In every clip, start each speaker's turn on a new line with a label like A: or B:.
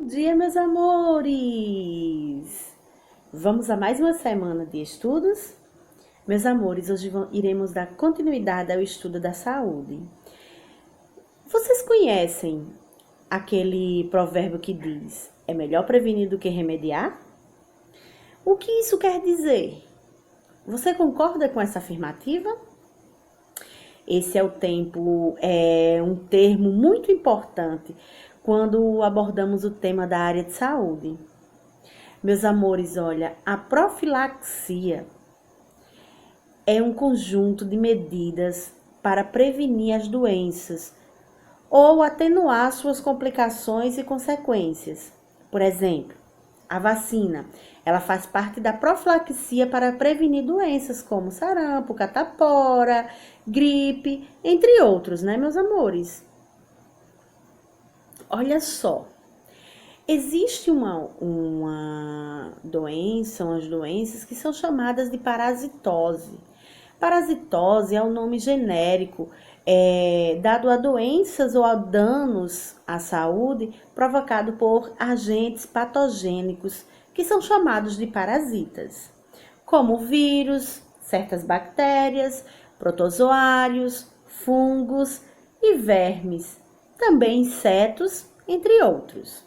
A: Bom dia, meus amores! Vamos a mais uma semana de estudos? Meus amores, hoje iremos dar continuidade ao estudo da saúde. Vocês conhecem aquele provérbio que diz: é melhor prevenir do que remediar? O que isso quer dizer? Você concorda com essa afirmativa? Esse é um termo muito importante quando abordamos o tema da área de saúde. Meus amores, olha, a profilaxia é um conjunto de medidas para prevenir as doenças ou atenuar suas complicações e consequências. Por exemplo, a vacina, ela faz parte da profilaxia para prevenir doenças como sarampo, catapora, gripe, entre outros, né, meus amores? Olha só, existe uma doença, umas doenças que são chamadas de parasitose. Parasitose é o nome genérico dado a doenças ou a danos à saúde provocado por agentes patogênicos que são chamados de parasitas, como vírus, certas bactérias, protozoários, fungos e vermes, também insetos, entre outros.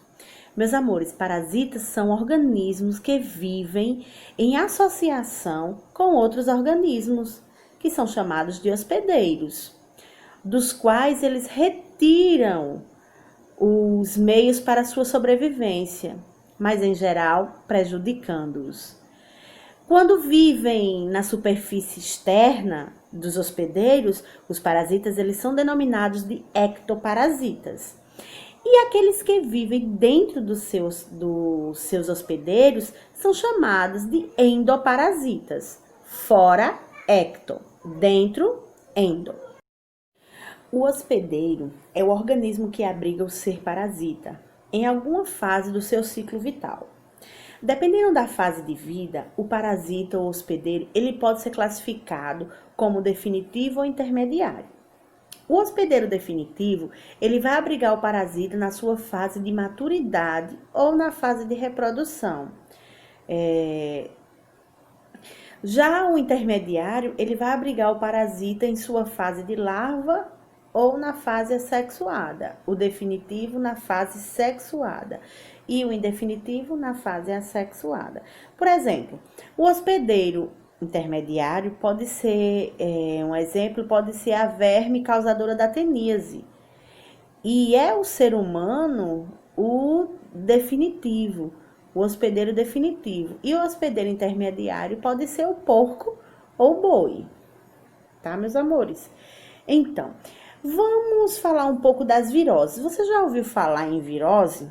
A: Meus amores, parasitas são organismos que vivem em associação com outros organismos, que são chamados de hospedeiros, dos quais eles retiram os meios para sua sobrevivência, mas em geral prejudicando-os. Quando vivem na superfície externa dos hospedeiros, os parasitas eles são denominados de ectoparasitas. E aqueles que vivem dentro dos seus hospedeiros são chamados de endoparasitas. Fora, ecto. Dentro, endo. O hospedeiro é o organismo que abriga o ser parasita em alguma fase do seu ciclo vital. Dependendo da fase de vida, o parasita ou hospedeiro ele pode ser classificado como definitivo ou intermediário. O hospedeiro definitivo, ele vai abrigar o parasita na sua fase de maturidade ou na fase de reprodução. Já o intermediário, ele vai abrigar o parasita em sua fase de larva ou na fase assexuada. O definitivo na fase sexuada e o indefinitivo na fase assexuada. Por exemplo, o hospedeiro intermediário pode ser, um exemplo pode ser a verme causadora da teníase. E é o ser humano o definitivo, o hospedeiro definitivo. E o hospedeiro intermediário pode ser o porco ou o boi. Tá, meus amores? Então, vamos falar um pouco das viroses. Você já ouviu falar em virose?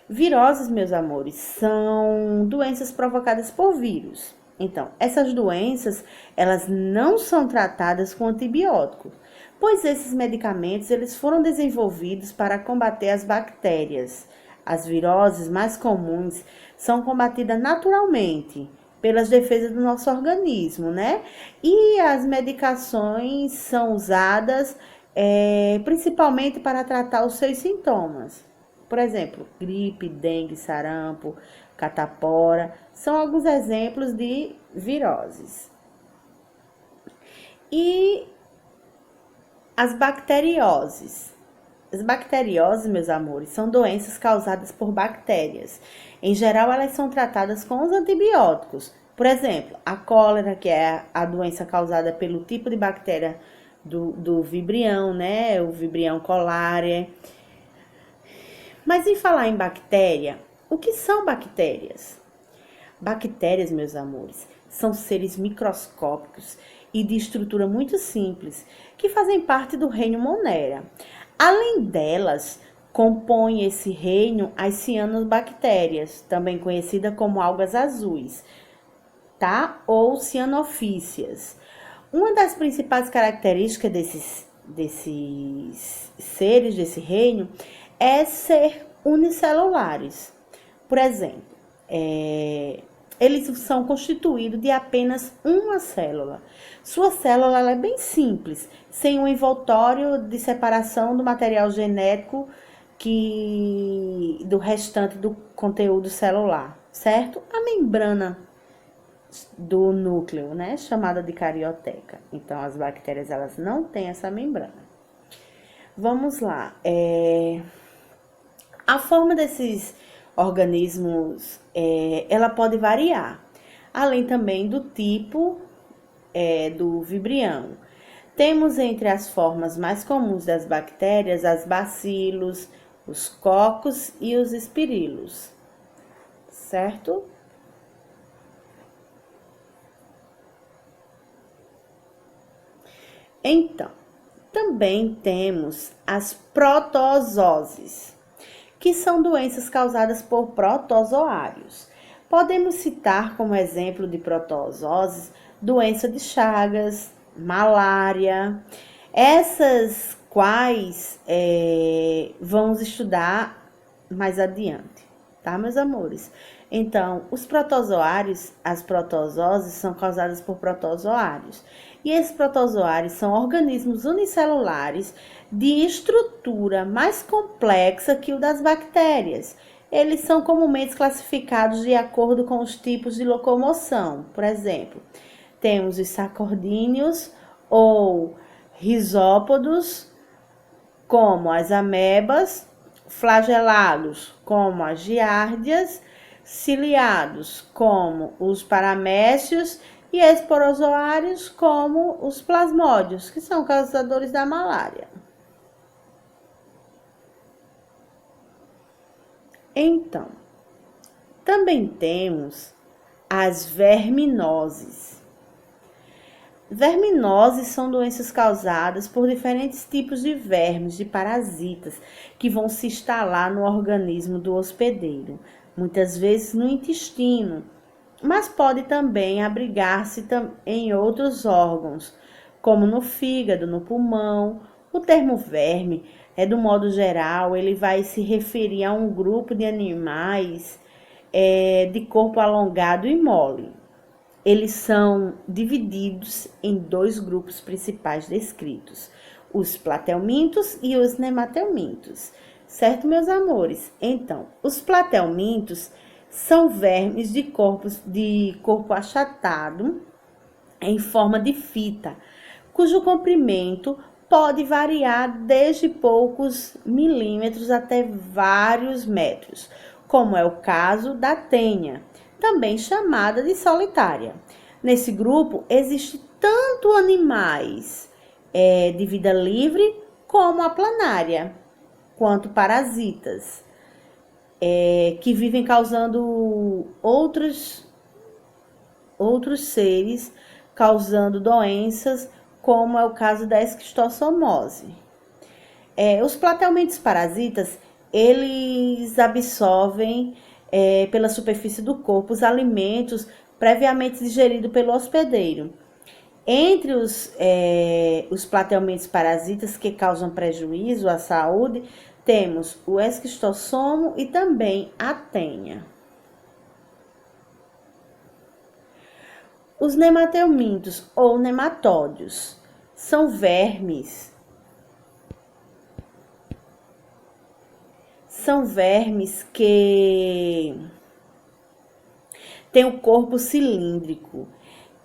A: Viroses, meus amores, são doenças provocadas por vírus. Então, essas doenças, elas não são tratadas com antibióticos, pois esses medicamentos, eles foram desenvolvidos para combater as bactérias. As viroses mais comuns são combatidas naturalmente pelas defesas do nosso organismo, né? E as medicações são usadas principalmente para tratar os seus sintomas. Por exemplo, gripe, dengue, sarampo, catapora, são alguns exemplos de viroses. E as bacterioses. As bacterioses, meus amores, são doenças causadas por bactérias. Em geral, elas são tratadas com os antibióticos. Por exemplo, a cólera, que é a doença causada pelo tipo de bactéria do vibrião, né? O vibrião cholerae. Mas em falar em bactéria, o que são bactérias? Bactérias, meus amores, são seres microscópicos e de estrutura muito simples, que fazem parte do reino Monera. Além delas, compõem esse reino as cianobactérias, também conhecida como algas azuis, tá? Ou cianofícias. Uma das principais características desses seres, desse reino, é ser unicelulares. Por exemplo, eles são constituídos de apenas uma célula. Sua célula ela é bem simples, sem um envoltório de separação do material genético do restante do conteúdo celular, certo? A membrana do núcleo, né, chamada de carioteca. Então, as bactérias, elas não têm essa membrana. Vamos lá. A forma desses organismos, ela pode variar, além também do tipo do vibrião. Temos entre as formas mais comuns das bactérias as bacilos, os cocos e os espirilos, certo? Então, também temos as protozooses, que são doenças causadas por protozoários. Podemos citar como exemplo de protozooses doença de Chagas, malária, essas quais vamos estudar mais adiante, tá, meus amores? Então, os protozoários, as protozooses são causadas por protozoários. E esses protozoários são organismos unicelulares de estrutura mais complexa que o das bactérias. Eles são comumente classificados de acordo com os tipos de locomoção. Por exemplo, temos os sacordíneos ou risópodos, como as amebas, flagelados, como as giardias, ciliados, como os paramécios, e esporozoários, como os plasmódios, que são causadores da malária. Então, também temos as verminoses. Verminoses são doenças causadas por diferentes tipos de vermes, de parasitas, que vão se instalar no organismo do hospedeiro, muitas vezes no intestino, mas pode também abrigar-se em outros órgãos, como no fígado, no pulmão. O termo verme, do modo geral, ele vai se referir a um grupo de animais de corpo alongado e mole. Eles são divididos em dois grupos principais descritos, os platelmintos e os nematelmintos. Certo, meus amores? Então, os platelmintos são vermes de corpo achatado, em forma de fita, cujo comprimento pode variar desde poucos milímetros até vários metros, como é o caso da tenha, também chamada de solitária. Nesse grupo, existe tanto animais de vida livre como a planária, quanto parasitas, que vivem causando outros seres, causando doenças, como é o caso da esquistossomose. Os platelmintos parasitas, eles absorvem pela superfície do corpo os alimentos previamente digeridos pelo hospedeiro. Entre os platelmintos parasitas que causam prejuízo à saúde, temos o esquistossomo e também a tenha. Os nematelmintos ou nematódios são vermes. São vermes que têm o corpo cilíndrico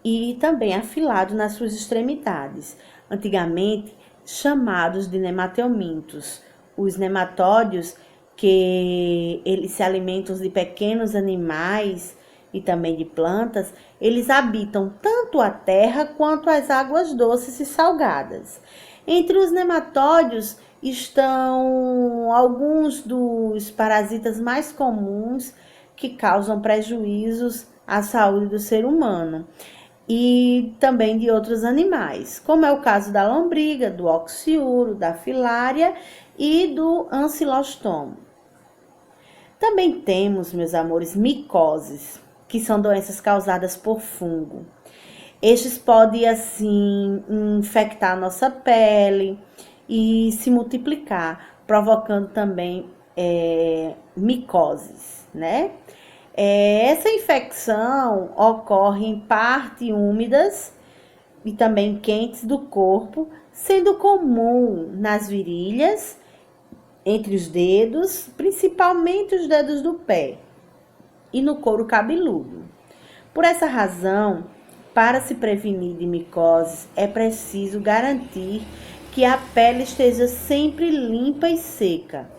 A: e também afilado nas suas extremidades, antigamente chamados de nematelmintos. Os nematódios, que eles se alimentam de pequenos animais e também de plantas, eles habitam tanto a terra quanto as águas doces e salgadas. Entre os nematódios estão alguns dos parasitas mais comuns que causam prejuízos à saúde do ser humano e também de outros animais, como é o caso da lombriga, do oxiuro, da filária e do ancilostomo. Também temos, meus amores, micoses, que são doenças causadas por fungo. Estes podem, assim, infectar a nossa pele e se multiplicar, provocando também micoses, né? Essa infecção ocorre em partes úmidas e também quentes do corpo, sendo comum nas virilhas entre os dedos, principalmente os dedos do pé, e no couro cabeludo. Por essa razão, para se prevenir de micoses, é preciso garantir que a pele esteja sempre limpa e seca.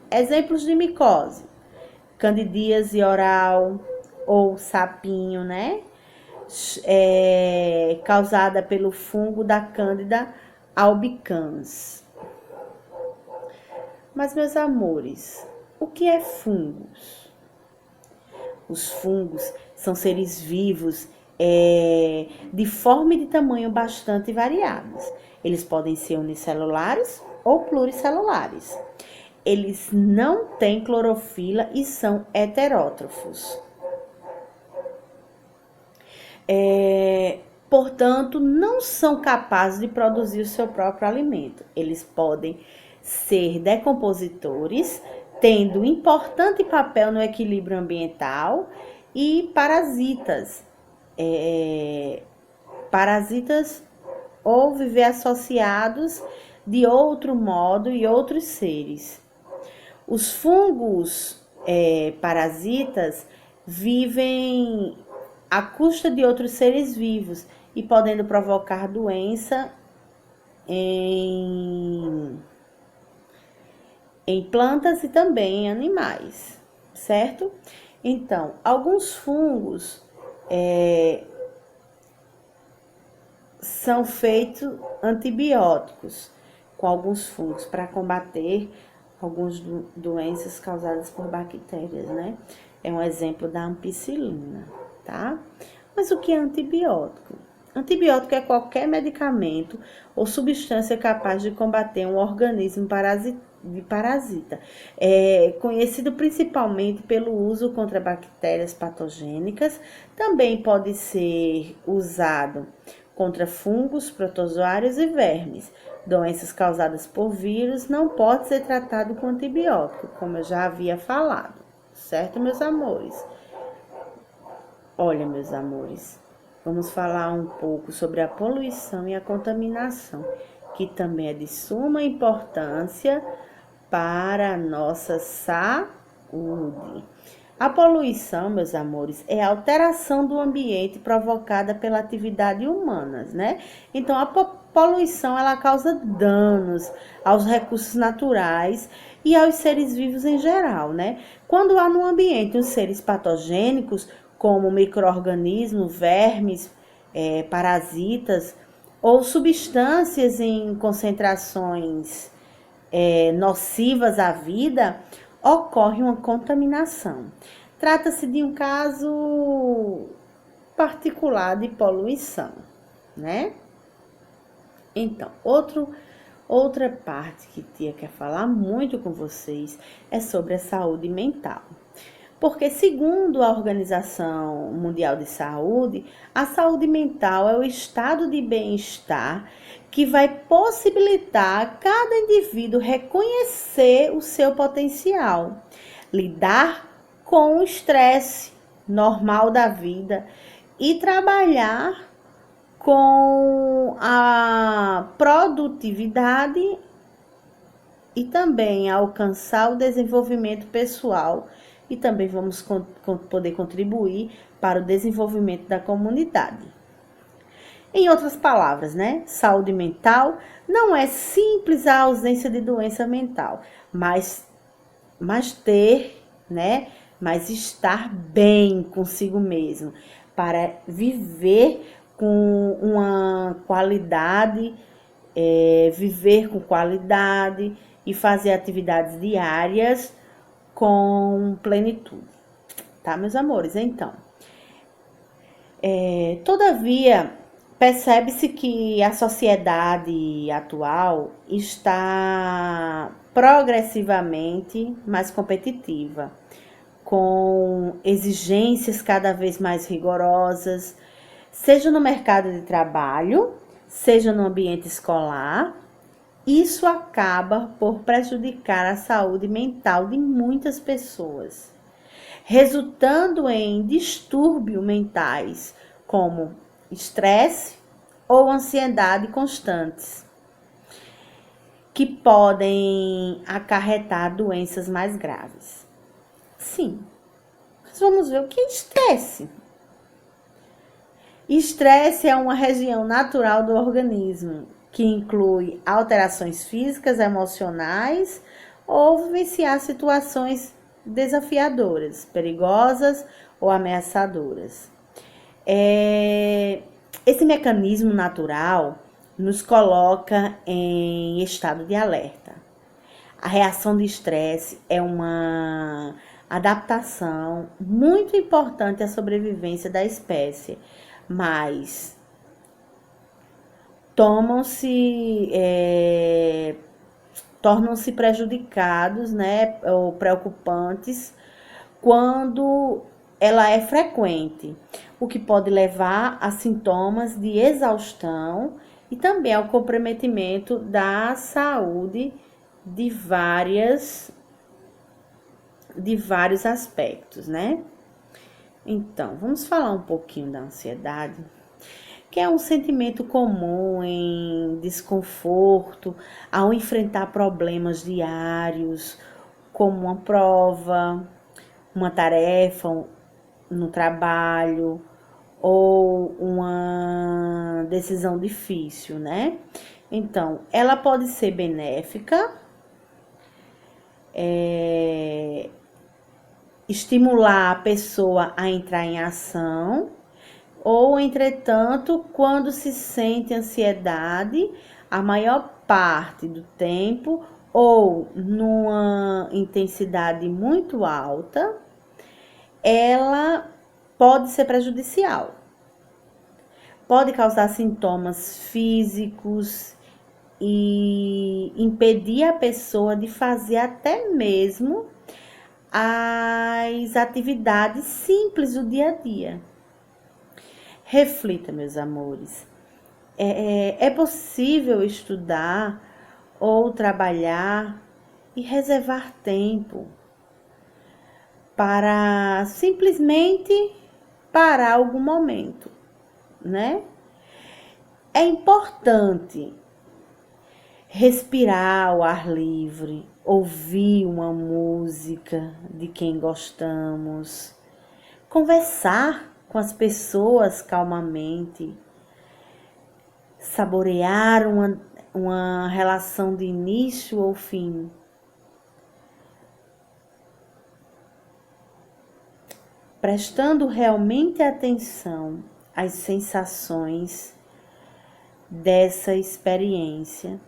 A: Exemplos de micose: candidíase oral ou sapinho, né? Causada pelo fungo da Candida albicans. Mas, meus amores, o que é fungos? Os fungos são seres vivos de forma e de tamanho bastante variados. Eles podem ser unicelulares ou pluricelulares. Eles não têm clorofila e são heterótrofos. Portanto, não são capazes de produzir o seu próprio alimento. Eles podem ser decompositores, tendo importante papel no equilíbrio ambiental, e parasitas. Parasitas ou viver associados de outro modo e outros seres. Os fungos parasitas vivem à custa de outros seres vivos e podendo provocar doença em plantas e também em animais, certo? Então, alguns fungos são feitos antibióticos com alguns fungos para combater algumas doenças causadas por bactérias, né? É um exemplo da ampicilina, tá? Mas o que é antibiótico? Antibiótico é qualquer medicamento ou substância capaz de combater um organismo parasita. É conhecido principalmente pelo uso contra bactérias patogênicas. Também pode ser usado contra fungos, protozoários e vermes. Doenças causadas por vírus não pode ser tratado com antibiótico, como eu já havia falado, certo, meus amores? Olha, meus amores, vamos falar um pouco sobre a poluição e a contaminação, que também é de suma importância para a nossa saúde. A poluição, meus amores, é a alteração do ambiente provocada pela atividade humana, né? Então, a poluição, ela causa danos aos recursos naturais e aos seres vivos em geral, né? Quando há no ambiente os seres patogênicos, como micro-organismos, vermes, parasitas ou substâncias em concentrações nocivas à vida, ocorre uma contaminação. Trata-se de um caso particular de poluição, né? Então, outra parte que Tia quer falar muito com vocês é sobre a saúde mental. Porque, segundo a Organização Mundial de Saúde, a saúde mental é o estado de bem-estar que vai possibilitar a cada indivíduo reconhecer o seu potencial, lidar com o estresse normal da vida e trabalhar com a produtividade e também alcançar o desenvolvimento pessoal, e também vamos poder contribuir para o desenvolvimento da comunidade. Em outras palavras, né? Saúde mental não é simples a ausência de doença mental, mas ter, né? Mas estar bem consigo mesmo, para viver com uma qualidade, viver com qualidade e fazer atividades diárias com plenitude, tá, meus amores? Então, todavia, percebe-se que a sociedade atual está progressivamente mais competitiva, com exigências cada vez mais rigorosas, seja no mercado de trabalho, seja no ambiente escolar. Isso acaba por prejudicar a saúde mental de muitas pessoas, resultando em distúrbios mentais, como estresse ou ansiedade constantes. que podem acarretar doenças mais graves. Sim, mas vamos ver o que é estresse. Estresse é uma região natural do organismo que inclui alterações físicas, emocionais ou vivenciar situações desafiadoras, perigosas ou ameaçadoras. Esse mecanismo natural nos coloca em estado de alerta. A reação de estresse é uma adaptação muito importante à sobrevivência da espécie, mas tornam-se prejudicados, né, ou preocupantes quando ela é frequente, o que pode levar a sintomas de exaustão e também ao comprometimento da saúde de vários aspectos, né? Então, vamos falar um pouquinho da ansiedade, que é um sentimento comum em desconforto ao enfrentar problemas diários, como uma prova, uma tarefa no trabalho ou uma decisão difícil, né? Então, ela pode ser benéfica, estimular a pessoa a entrar em ação, ou, entretanto, quando se sente ansiedade, a maior parte do tempo ou numa intensidade muito alta, ela pode ser prejudicial. Pode causar sintomas físicos e impedir a pessoa de fazer até mesmo as atividades simples do dia a dia. Reflita, meus amores. É possível estudar ou trabalhar e reservar tempo para simplesmente parar algum momento, né? É importante respirar ao ar livre, ouvir uma música de quem gostamos, conversar com as pessoas calmamente, saborear uma relação de início ou fim. Prestando realmente atenção às sensações dessa experiência,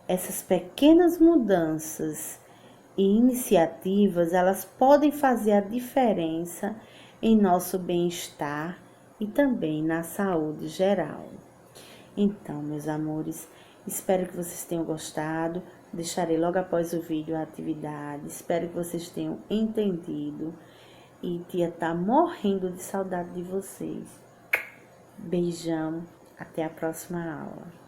A: essas pequenas mudanças e iniciativas, elas podem fazer a diferença em nosso bem-estar e também na saúde geral. Então, meus amores, espero que vocês tenham gostado. Deixarei logo após o vídeo a atividade. Espero que vocês tenham entendido. E tia tá morrendo de saudade de vocês. Beijão, até a próxima aula.